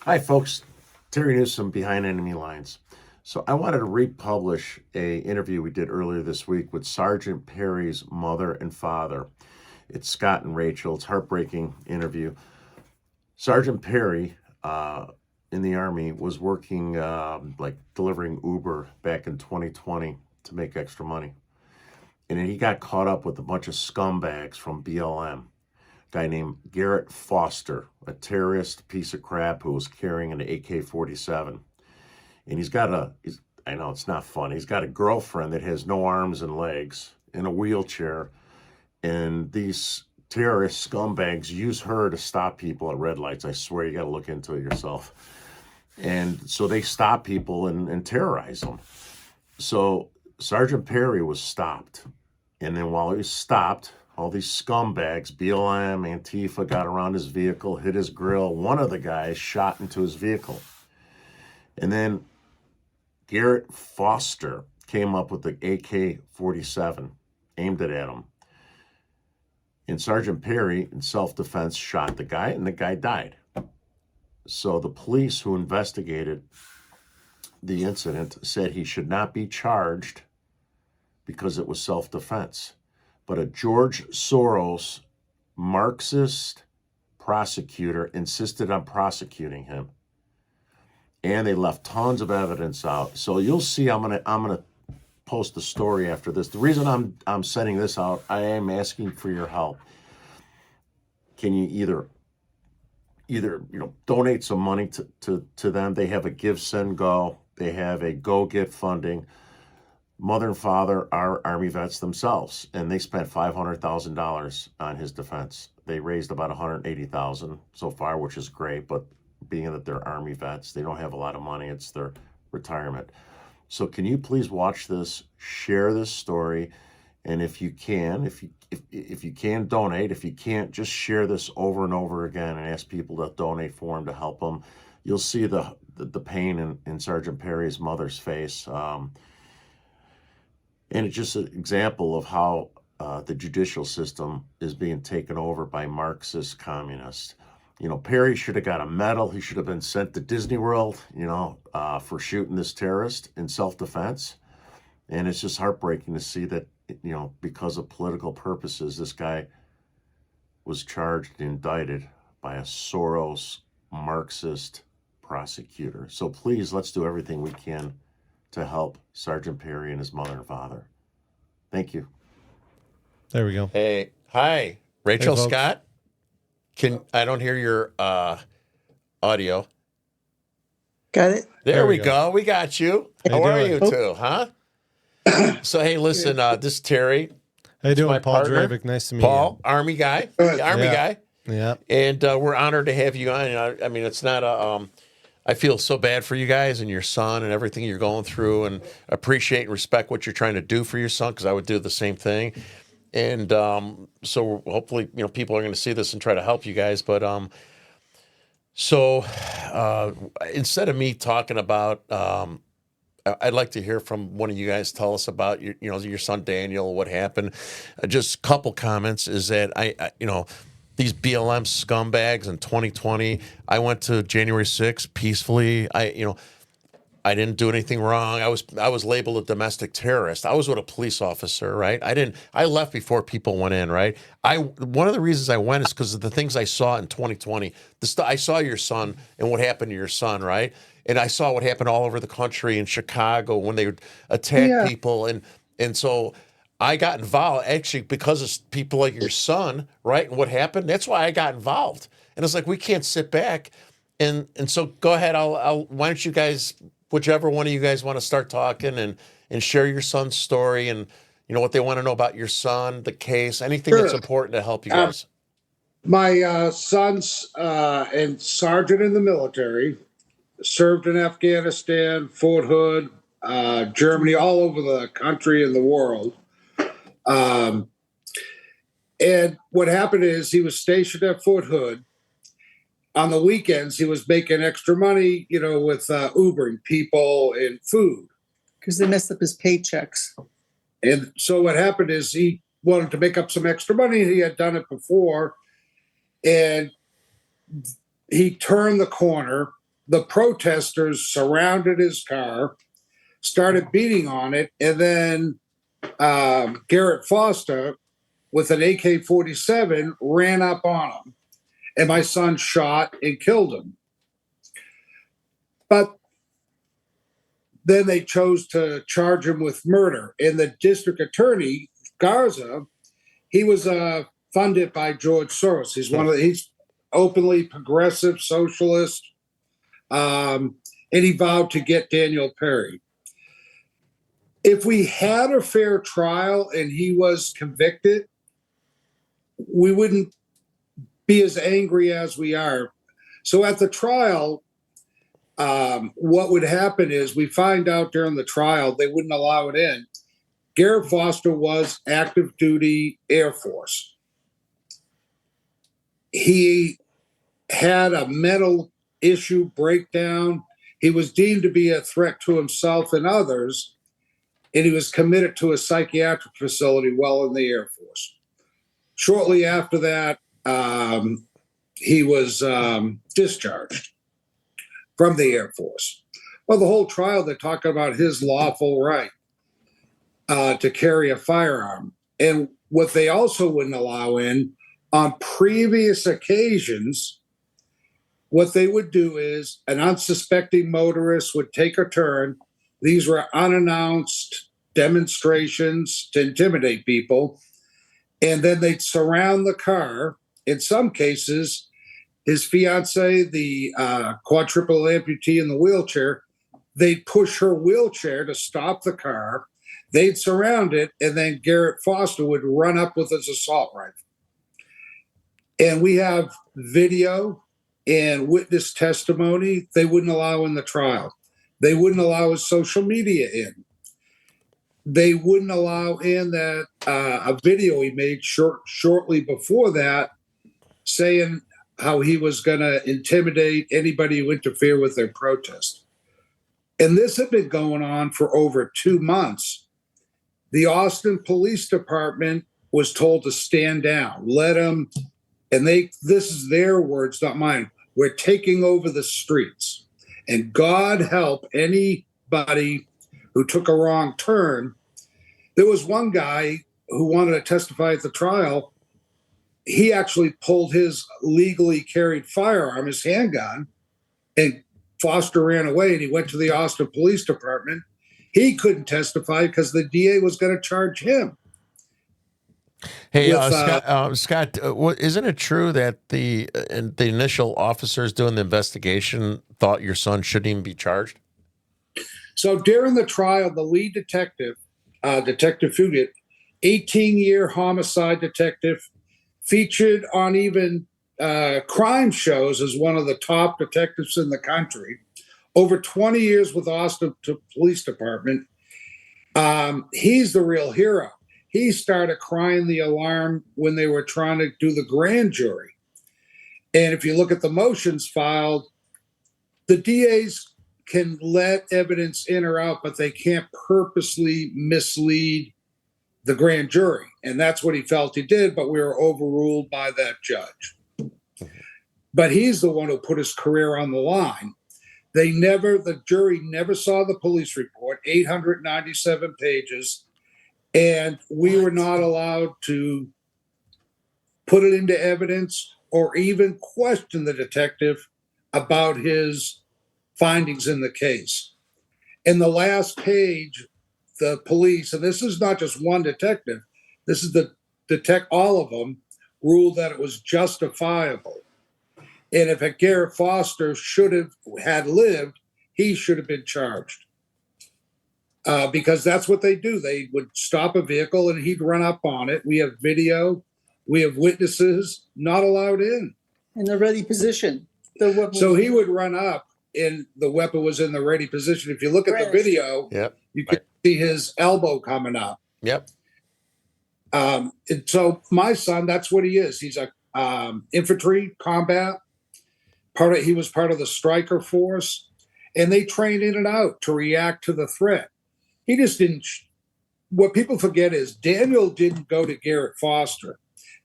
Hi, folks. Terry Newsom, Behind Enemy Lines. So I wanted to republish a interview we did earlier this week with Sergeant Perry's mother and father. It's Scott and Rachel. It's a heartbreaking interview. Sergeant Perry, in the Army, was working like delivering Uber back in 2020 to make extra money. And then he got caught up with a bunch of scumbags from BLM. Guy named Garrett Foster, a terrorist piece of crap who was carrying an AK-47. And I know it's not funny, he's got a girlfriend that has no arms and legs in a wheelchair. And these terrorist scumbags use her to stop people at red lights. I swear you got to look into it yourself. And so they stop people and terrorize them. So Sergeant Perry was stopped. And then while he was stopped, all these scumbags, BLM, Antifa, got around his vehicle, hit his grill. One of the guys shot into his vehicle. And then Garrett Foster came up with the AK-47, aimed it at him. And Sergeant Perry, in self-defense, shot the guy, and the guy died. So the police who investigated the incident said he should not be charged because it was self-defense. But a George Soros Marxist prosecutor insisted on prosecuting him. And they left tons of evidence out. So you'll see I'm gonna post the story after this. The reason I'm sending this out, I am asking for your help. Can you either donate some money to them? They have a GiveSendGo, they have a GoGetFunding. Mother and father are Army vets themselves, and they spent $500,000 on his defense. They raised about $180,000 so far, which is great, but being that they're Army vets, they don't have a lot of money. It's their retirement. So can you please watch this, share this story, and if you can donate. If you can't, just share this over and over again and ask people to donate for him to help him. You'll see the pain in Sergeant Perry's mother's face. And it's just an example of how the judicial system is being taken over by Marxist communists. Perry should have got a medal. He should have been sent to Disney World, for shooting this terrorist in self-defense. And it's just heartbreaking to see that, because of political purposes, this guy was charged and indicted by a Soros Marxist prosecutor. So please, let's do everything we can to help Sergeant Perry and his mother and father. Thank you. There we go. Hey, hi, Rachel, folks. Scott. I don't hear your audio. Got it? There we go. We got you. How are you two, huh? So, hey, listen, this is Terry. How you doing, my Paul partner, Dravic? Nice to meet you. Paul, Army guy. Army guy. Yeah. And we're honored to have you on. I mean, it's not a... I feel so bad for you guys and your son and everything you're going through, and appreciate and respect what you're trying to do for your son, because I would do the same thing. And so hopefully, people are going to see this and try to help you guys. But instead of me talking about, I'd like to hear from one of you guys. Tell us about your son Daniel, what happened. Just a couple comments is that I these BLM scumbags in 2020. I went to January 6th peacefully. I didn't do anything wrong. I was labeled a domestic terrorist. I was with a police officer, right? I left before people went in, right? One of the reasons I went is because of the things I saw in 2020. I saw your son and what happened to your son, right? And I saw what happened all over the country in Chicago when they would attack people, and so I got involved actually because of people like your son, right? And what happened? That's why I got involved. And it's like, we can't sit back. And so go ahead. Why don't you guys, whichever one of you guys want to start talking and share your son's story and what they want to know about your son, the case, anything that's important to help you guys. My son's a sergeant in the military, served in Afghanistan, Fort Hood, Germany, all over the country and the world. And what happened is he was stationed at Fort Hood. On the weekends, he was making extra money, with Ubering people and food. Because they messed up his paychecks. And so what happened is he wanted to make up some extra money. He had done it before. And he turned the corner the protesters surrounded his car, started beating on it, and then Garrett Foster, with an AK-47, ran up on him, and my son shot and killed him. But then they chose to charge him with murder. And the district attorney, Garza, he was funded by George Soros. He's openly progressive socialist, and he vowed to get Daniel Perry. If we had a fair trial and he was convicted, we wouldn't be as angry as we are. So at the trial, what would happen is we find out during the trial, they wouldn't allow it in. Garrett Foster was active duty Air Force. He had a mental issue breakdown. He was deemed to be a threat to himself and others, and he was committed to a psychiatric facility while in the Air Force. Shortly after that, he was discharged from the Air Force. Well, the whole trial, they're talking about his lawful right to carry a firearm. And what they also wouldn't allow in, on previous occasions, what they would do is an unsuspecting motorist would take a turn. These were unannounced demonstrations to intimidate people. And then they'd surround the car. In some cases, his fiance, the quadruple amputee in the wheelchair, they'd push her wheelchair to stop the car. They'd surround it, and then Garrett Foster would run up with his assault rifle. And we have video and witness testimony they wouldn't allow in the trial. They wouldn't allow his social media in. They wouldn't allow in that a video he made shortly before that saying how he was going to intimidate anybody who interfered with their protest. And this had been going on for over 2 months. The Austin Police Department was told to stand down, let them, and this is their words, not mine, we're taking over the streets. And God help anybody who took a wrong turn. There was one guy who wanted to testify at the trial. He actually pulled his legally carried firearm, his handgun, and Foster ran away, and he went to the Austin Police Department. He couldn't testify because the DA was going to charge him. Hey, with, Scott, isn't it true that the initial officers doing the investigation thought your son shouldn't even be charged? So during the trial, the lead detective, Detective Fugit, 18-year homicide detective, featured on even crime shows as one of the top detectives in the country, over 20 years with Austin Police Department. He's the real hero. He started crying the alarm when they were trying to do the grand jury. And if you look at the motions filed, the DAs can let evidence in or out, but they can't purposely mislead the grand jury. And that's what he felt he did, but we were overruled by that judge. But he's the one who put his career on the line. The jury never saw the police report, 897 pages, and we were not allowed to put it into evidence or even question the detective about his findings in the case. In the last page, the police, and this is not just one detective, this is all of them, ruled that it was justifiable. And if Garrett Foster had lived, he should have been charged. Because that's what they do. They would stop a vehicle and he'd run up on it. We have video, we have witnesses, not allowed in. In the ready position. So he would run up and the weapon was in the ready position. If you look at the video, you can see his elbow coming up. Yep. And so my son, that's what he is. He's a infantry combat. He was part of the striker force, and they trained in and out to react to the threat. He just didn't. What people forget is Daniel didn't go to Garrett Foster.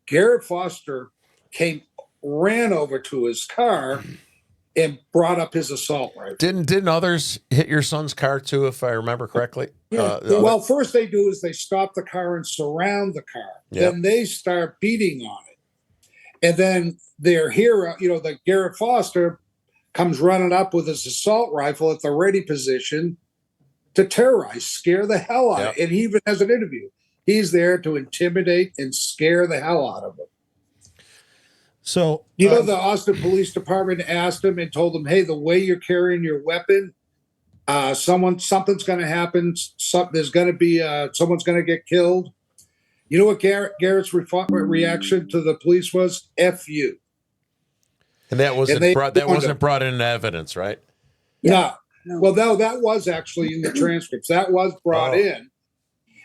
Garrett Foster ran over to his car and brought up his assault rifle. Didn't others hit your son's car too, if I remember correctly? Well, first they do is they stop the car and surround the car. Yep. Then they start beating on it. And then their hero, the Garrett Foster, comes running up with his assault rifle at the ready position to terrorize, scare the hell out of it. And he even has an interview. He's there to intimidate and scare the hell out of them. So, the Austin Police Department asked him and told him, hey, the way you're carrying your weapon, something's going to happen. There's going to be someone's going to get killed. You know what Garrett's reaction to the police was? F you. And that wasn't brought into evidence, right? No. Well, that was actually in the transcripts. That was brought in.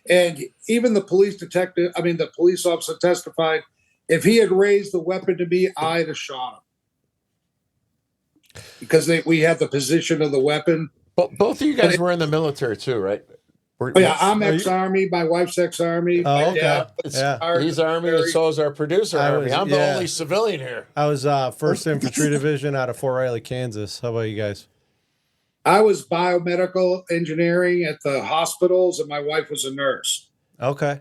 And even the the police officer testified, if he had raised the weapon to me, I'd have shot him. Because we had the position of the weapon. But both of you guys were in the military too, right? I'm ex-Army. My wife's ex-Army. Oh, my dad was He's Army, and so is our producer, Army. I'm the only civilian here. I was 1st Infantry Division out of Fort Riley, Kansas. How about you guys? I was biomedical engineering at the hospitals, and my wife was a nurse. Okay.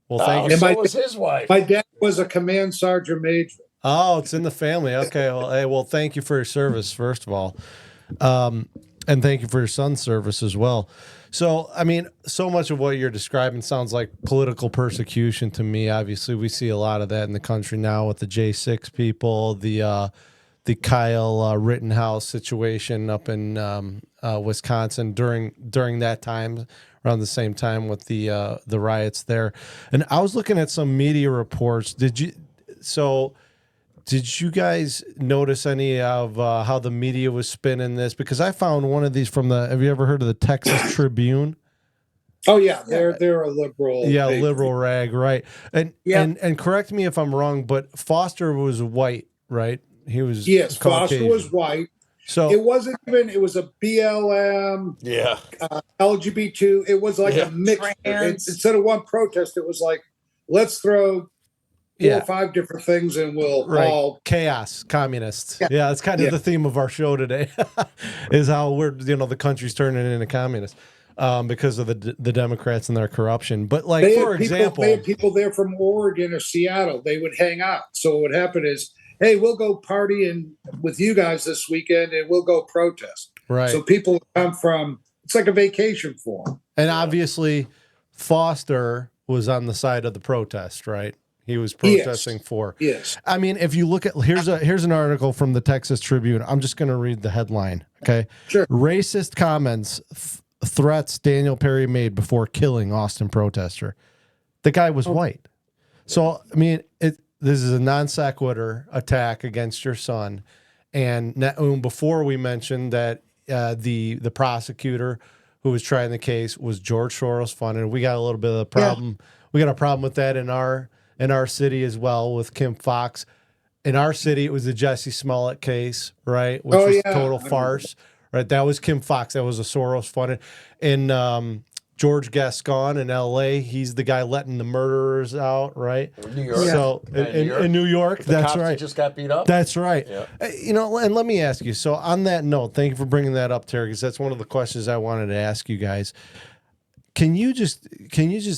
Well, thank you. And so was his wife. My dad was a command sergeant major. Oh, it's in the family. Okay. Well, thank you for your service, first of all. And thank you for your son's service as well. So, so much of what you're describing sounds like political persecution to me. Obviously, we see a lot of that in the country now with the J6 people, the Kyle Rittenhouse situation up in Wisconsin during that time, around the same time with the riots there. And I was looking at some media reports. Did you guys notice any of how the media was spinning this? Because I found one of these have you ever heard of the Texas Tribune? Oh yeah, they're a liberal. Yeah, liberal rag, right? And correct me if I'm wrong, but Foster was white, right? He was Caucasian. Foster was white. So it wasn't even. It was a BLM. Yeah. LGBT. It was like a mix. Instead of one protest, it was like, let's throw 4 or 5 different things, and we'll all chaos, communists. Yeah, that's kind of the theme of our show today, is how the country's turning into communist because of the Democrats and their corruption. But for example, they had people there from Oregon or Seattle. They would hang out. So what would happen is, hey, we'll go partying with you guys this weekend, and we'll go protest. Right. So people come from. It's like a vacation for them. And obviously, Foster was on the side of the protest, right? He was protesting for. Yes. If you look at here's an article from the Texas Tribune. I'm just going to read the headline. Okay. Sure. Racist comments, threats Daniel Perry made before killing Austin protester. The guy was white. So this is a non sequitur attack against your son, and before we mentioned that the prosecutor who was trying the case was George Soros funded. We got a little bit of a problem. Yeah. We got a problem with that in our city as well with Kim Foxx. In our city, it was the Jesse Smollett case, right? Which was a total farce, right? That was Kim Foxx. That was a Soros funded. And George Gascon in L.A., he's the guy letting the murderers out, right? New York. So in New York, that's right. Just got beat up. That's right. Yeah. And let me ask you. So on that note, thank you for bringing that up, Terry, because that's one of the questions I wanted to ask you guys. Can you just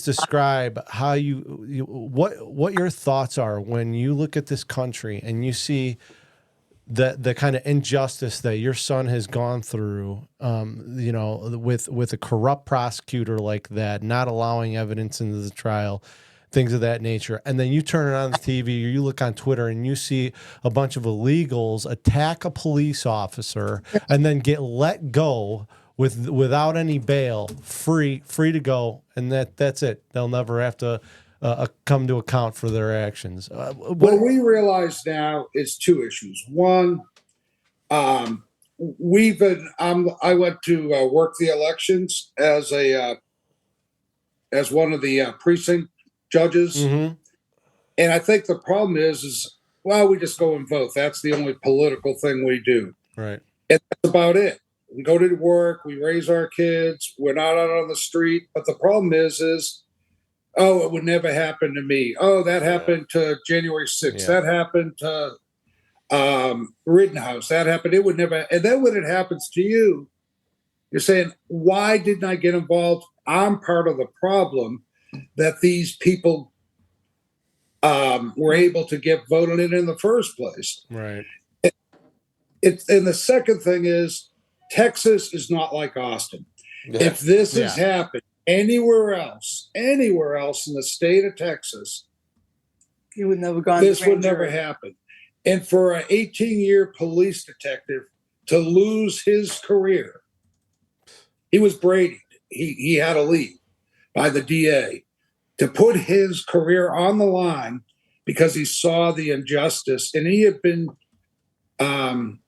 describe how what your thoughts are when you look at this country and you see the kind of injustice that your son has gone through, with a corrupt prosecutor like that, not allowing evidence into the trial, things of that nature, and then you turn it on the TV or you look on Twitter and you see a bunch of illegals attack a police officer and then get let go without any bail, free to go, and that's it. They'll never have to come to account for their actions. What we realize now is 2 issues. One, I went to work the elections as one of the precinct judges, and I think the problem is we just go and vote. That's the only political thing we do, right? And that's about it. We go to work, we raise our kids, we're not out on the street. But the problem is, it would never happen to me. Oh, that happened to January 6th. That happened to Rittenhouse, that happened. It would never. And then when it happens to you, you're saying, why didn't I get involved? I'm part of the problem that these people were able to get voted in the first place. Right. And the second thing is, Texas is not like Austin. Yeah. If this has happened anywhere else in the state of Texas, You would never gone. this would never happen. And for an 18-year police detective to lose his career, he was braided. He had to leave by the DA to put his career on the line because he saw the injustice, and he had been the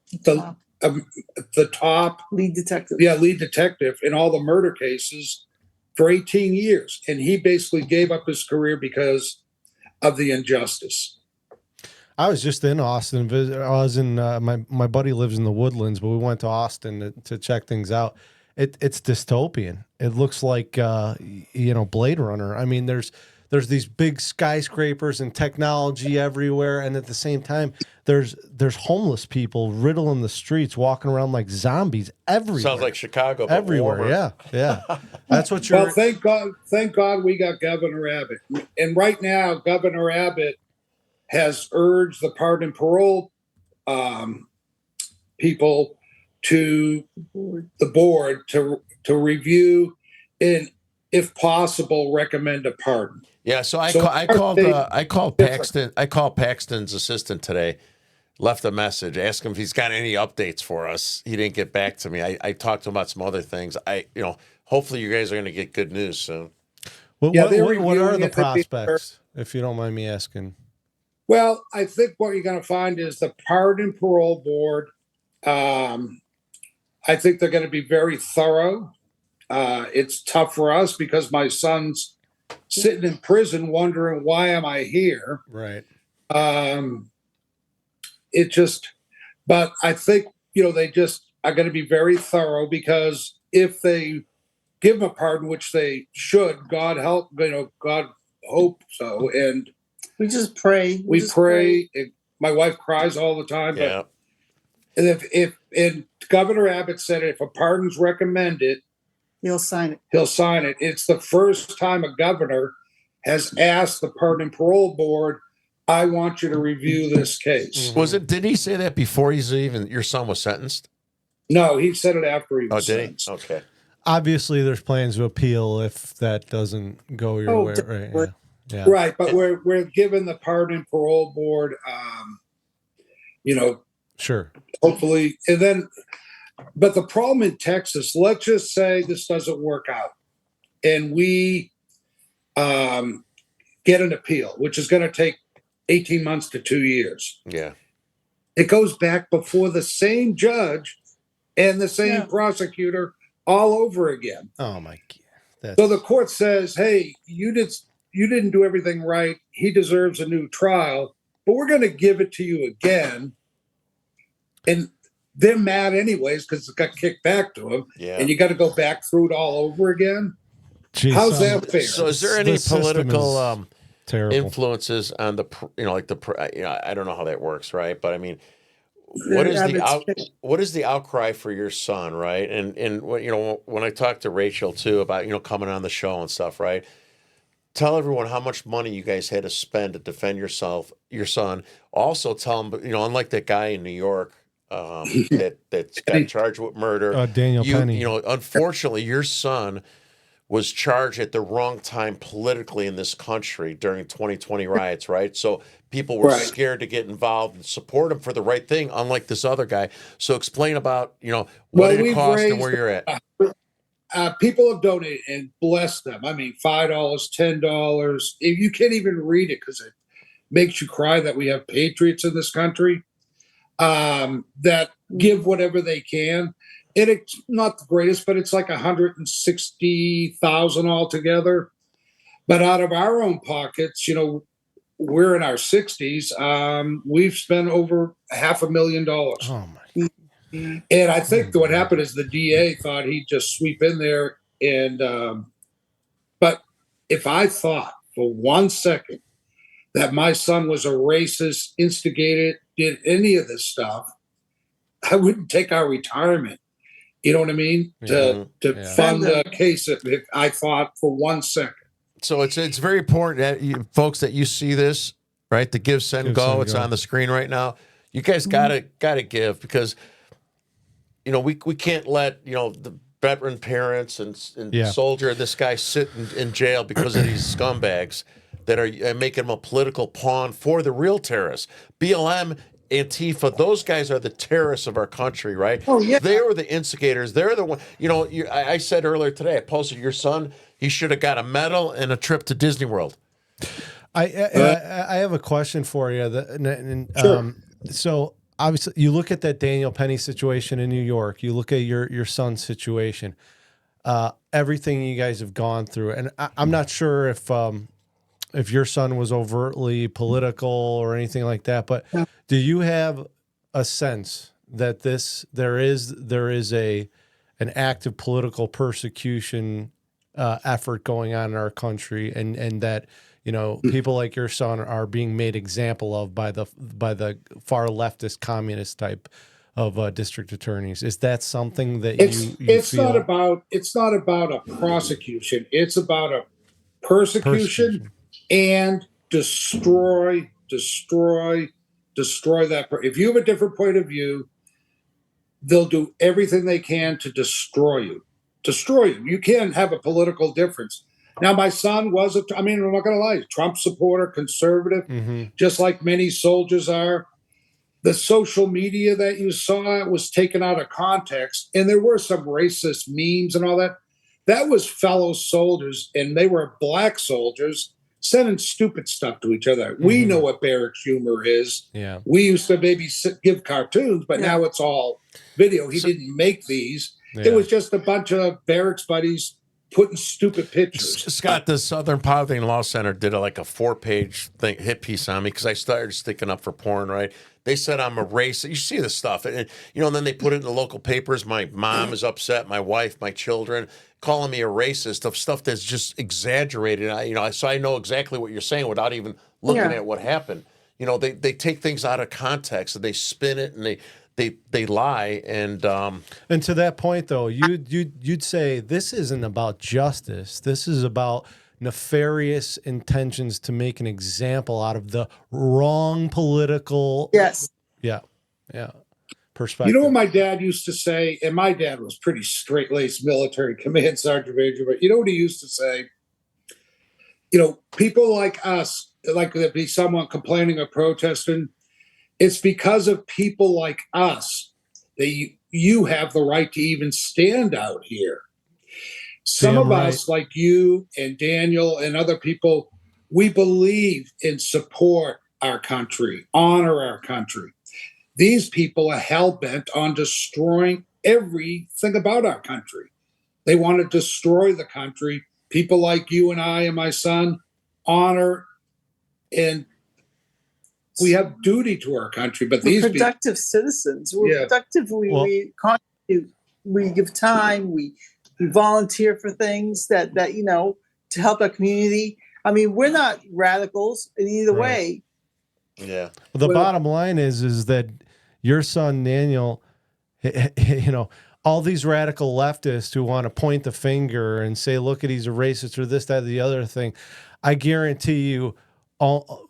top lead detective. lead detective in all the murder cases for 18 years, and he basically gave up his career because of the injustice. I was just in Austin. I was in my buddy lives in the Woodlands, but we went to Austin to check things out. It's dystopian. It looks like Blade Runner. I mean, there's these big skyscrapers and technology everywhere, and at the same time, there's homeless people riddling the streets, walking around like zombies everywhere. Sounds like Chicago, but everywhere. warmer. Yeah. That's what you're. Well, thank God we got Governor Abbott, and right now Governor Abbott has urged the pardon and parole people to the board to review and, if possible, recommend a pardon. Yeah, so I called Paxton. I called Paxton's assistant today, left a message, asked him if he's got any updates for us. He didn't get back to me. I talked to him about some other things. Hopefully you guys are going to get good news soon. What are the prospects, if you don't mind me asking? Well, I think what you're going to find is the pardon and parole board. I think they're going to be very thorough. It's tough for us because my son's sitting in prison wondering, why am I here? Right. But I think, they just are going to be very thorough, because if they give them a pardon, which they should, God help, God hope so. And we just pray. We pray. My wife cries all the time. Yeah. But if Governor Abbott said if a pardon's recommended, he'll sign it. He'll sign it. It's the first time a governor has asked the pardon and parole board, I want you to review this case. Did he say that before your son was sentenced? No, he said it after he was sentenced. Okay. Obviously, there's plans to appeal if that doesn't go your way. Right. Yeah. Right, but we're giving the pardon and parole board, sure, hopefully, and then. But the problem in Texas, let's just say this doesn't work out, and we get an appeal, which is going to take 18 months to 2 years. Yeah, it goes back before the same judge and the same prosecutor all over again. Oh my God! So the court says, "Hey, you didn't do everything right. He deserves a new trial, but we're going to give it to you again." And they're mad anyways because it got kicked back to them. Yeah. And you got to go back through it all over again. Jeez, how's that fair? So is there any political influences on the, I don't know how that works, right? But I mean, what is the outcry for your son, right? And when I talked to Rachel too about, coming on the show and stuff, right? Tell everyone how much money you guys had to spend to defend your son. Also tell them, unlike that guy in New York, that's got charged with murder. Daniel Penny. Unfortunately, your son was charged at the wrong time politically in this country during 2020 riots, right? So people were scared to get involved and support him for the right thing, unlike this other guy. So explain about, what it cost and where you're at. People have donated, and bless them. I mean, $5, $10. You can't even read it because it makes you cry that we have patriots in this country. That give whatever they can. And it's not the greatest, but it's like 160,000 altogether. But out of our own pockets, we're in our 60s. We've spent over $500,000. Oh my! And I think what happened is the DA thought he'd just sweep in there. And but if I thought for 1 second that my son was a racist, instigated did any of this stuff, I wouldn't take our retirement. You know what I mean? To fund the case if I thought for 1 second. So it's very important that you folks that you see this, right? The Give Send Go. It's on the screen right now. You guys gotta give, because we can't let the veteran parents and soldier, this guy sit in jail because of these scumbags that are making him a political pawn for the real terrorists. BLM, Antifa, those guys are the terrorists of our country, right? Oh, yeah. They were the instigators. They're the one. I said earlier today, I posted your son. He should have got a medal and a trip to Disney World. I have a question for you. Sure. So obviously, you look at that Daniel Penny situation in New York. You look at your son's situation. Everything you guys have gone through, and I'm not sure if your son was overtly political or anything like that, but do you have a sense that there is an active political persecution effort going on in our country, and that people like your son are being made example of by the far leftist communist type of district attorneys? Is that something that you feel? It's not about a prosecution. It's about a persecution. And destroy that. If you have a different point of view, they'll do everything they can to destroy you. You can't have a political difference. Now, my son was I'm not going to lie, Trump supporter, conservative, just like many soldiers are. The social media that you saw was taken out of context, and there were some racist memes and all that. That was fellow soldiers, and they were black soldiers sending stupid stuff to each other. We know what barracks humor is. Yeah. We used to maybe give cartoons, but now it's all video. He didn't make these. It was just a bunch of barracks buddies putting stupid pictures. Scott, the Southern Poverty and Law Center did a 4-page hit piece on me because I started sticking up for porn, right? They said I'm a racist. You see this stuff. And then they put it in the local papers. My mom is upset, my wife, my children, calling me a racist, of stuff that's just exaggerated. So I know exactly what you're saying without even looking at what happened. They take things out of context and they spin it and they lie. And to that point, though, you'd say this isn't about justice. This is about nefarious intentions to make an example out of the wrong political perspective. You know what my dad used to say, and my dad was pretty straight-laced military command sergeant major, but you know what he used to say? People like us, like there'd be someone complaining or protesting, it's because of people like us that you have the right to even stand out here. Some of us, like you and Daniel and other people, we believe and support our country, honor our country. These people are hell-bent on destroying everything about our country. They want to destroy the country. People like you and I and my son honor, and we have duty to our country. But we're productive citizens. We're productive. We contribute. We give time. We volunteer for things that to help our community. I mean, we're not radicals in either way. Yeah. Well, the bottom line is that your son Daniel, all these radical leftists who want to point the finger and say, "Look at he's a racist," or this, that, or the other thing. I guarantee you,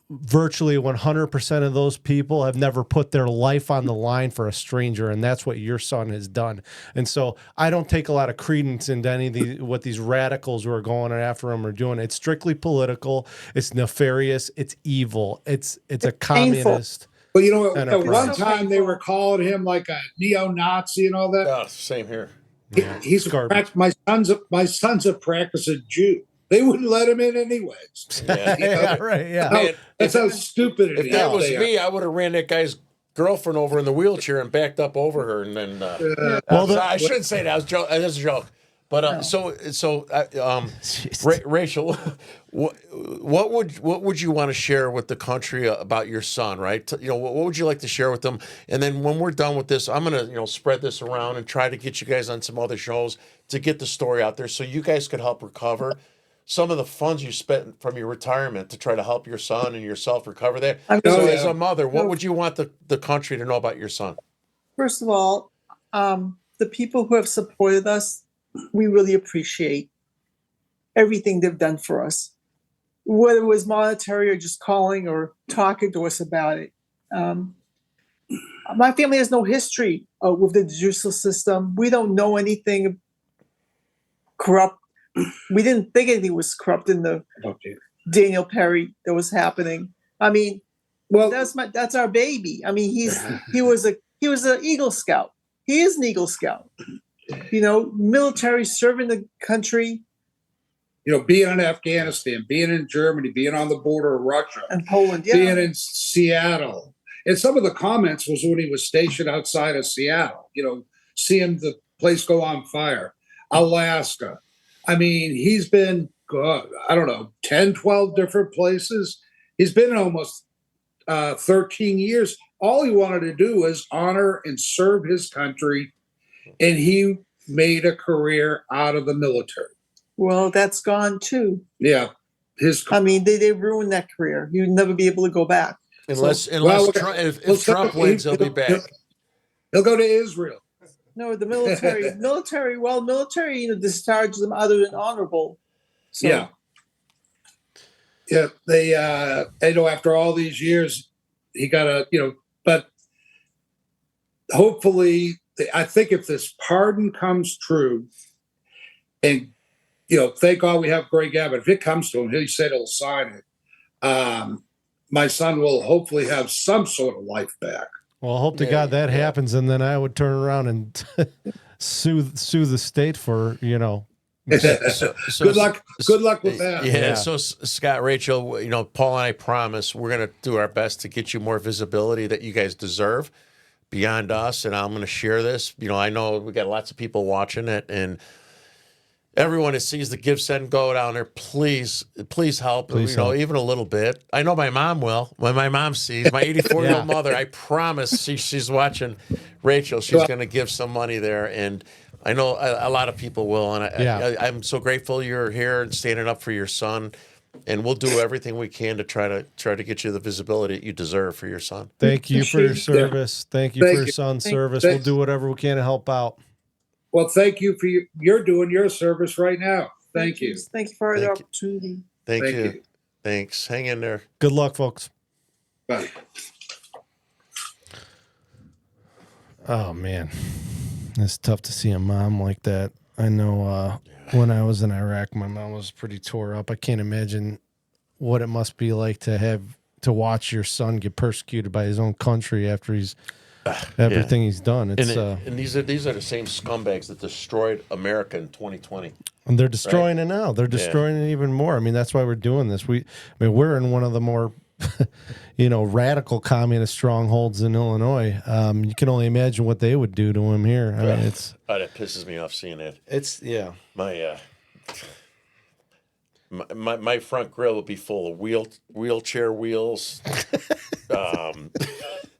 virtually 100% of those people have never put their life on the line for a stranger, and that's what your son has done. And so I don't take a lot of credence into any of what these radicals who are going after him are doing. It's strictly political. It's nefarious. It's evil. It's a communist. But at one time they were calling him like a neo-Nazi and all that. Oh, same here. He's my son's a practicing Jew. They wouldn't let him in anyways. That's how stupid it is. If that was me, I would have ran that guy's girlfriend over in the wheelchair and backed up over her, and then. I shouldn't say that. That's a joke. But Rachel, what would you want to share with the country about your son? Right? What would you like to share with them? And then when we're done with this, I'm gonna spread this around and try to get you guys on some other shows to get the story out there, so you guys could help recover. some of the funds you spent from your retirement to try to help your son and yourself recover that. So as a mother, what would you want the country to know about your son? First of all, the people who have supported us, we really appreciate everything they've done for us, whether it was monetary or just calling or talking to us about it. My family has no history with the judicial system. We don't know anything corrupt. We didn't think anything was corrupt in the Daniel Perry that was happening. I mean, well, that's our baby. I mean, he was an Eagle Scout. He is an Eagle Scout. You know, military, serving the country. You know, being in Afghanistan, being in Germany, being on the border of Russia and Poland, being in Seattle. And some of the comments was when he was stationed outside of Seattle, you know, seeing the place go on fire. Alaska. I mean, he's been, I don't know, 10, 12 different places. He's been in almost 13 years. All he wanted to do was honor and serve his country. And he made a career out of the military. Well, that's gone too. Yeah. I mean, they ruined that career. You'd never be able to go back. If Trump wins, he'll be back. He'll go to Israel. No, the military, military, you know, discharges them other than honorable. So. Yeah. Yeah. They, you know, after all these years, he got a, you know, but hopefully, I think if this pardon comes true, and, you know, thank God we have Greg Abbott. If it comes to him, he said he'll sign it. My son will hopefully have some sort of life back. Well, I hope to God that happens, and then I would turn around and sue the state for, you know. Good luck with that. Yeah. So Scott, Rachel, you know, Paul and I promise we're going to do our best to get you more visibility that you guys deserve beyond us. And I'm going to share this. You know, I know we got lots of people watching it, and everyone that sees the GiveSendGo down there, please help. Please help. Even a little bit. I know my mom will. When my mom sees my 84-year-old mother, I promise she's watching Rachel. She's going to give some money there, and I know a lot of people will. And I'm so grateful you're here and standing up for your son. And we'll do everything we can to try to get you the visibility that you deserve for your son. Thank you for your service. Thank you for your son's service. We'll do whatever we can to help out. Well, thank you for you're doing your service right now. Thank you. Thank you for the opportunity. Thank you. Thanks. Hang in there. Good luck, folks. Bye. Oh, man. It's tough to see a mom like that. I know when I was in Iraq, my mom was pretty tore up. I can't imagine what it must be like to watch your son get persecuted by his own country after he's everything he's done. It's and these are the same scumbags that destroyed America in 2020. And they're destroying it now. They're destroying it even more. I mean, that's why we're doing this. We're in one of the more radical communist strongholds in Illinois. You can only imagine what they would do to him here. I mean, that pisses me off seeing it. My front grill will be full of wheelchair wheels,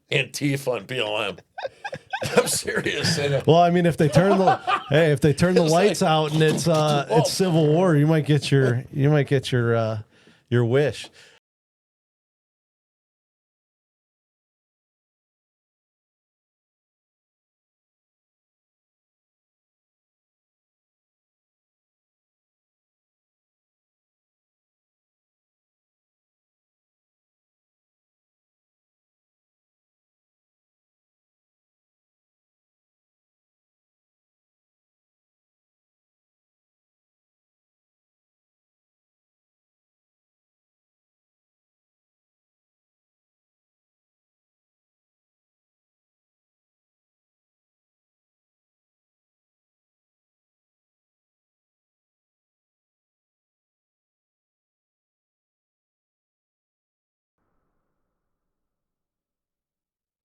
Antifa and BLM. I'm serious. Well, I mean, if they turn the lights out and it's Civil War, you might get your wish.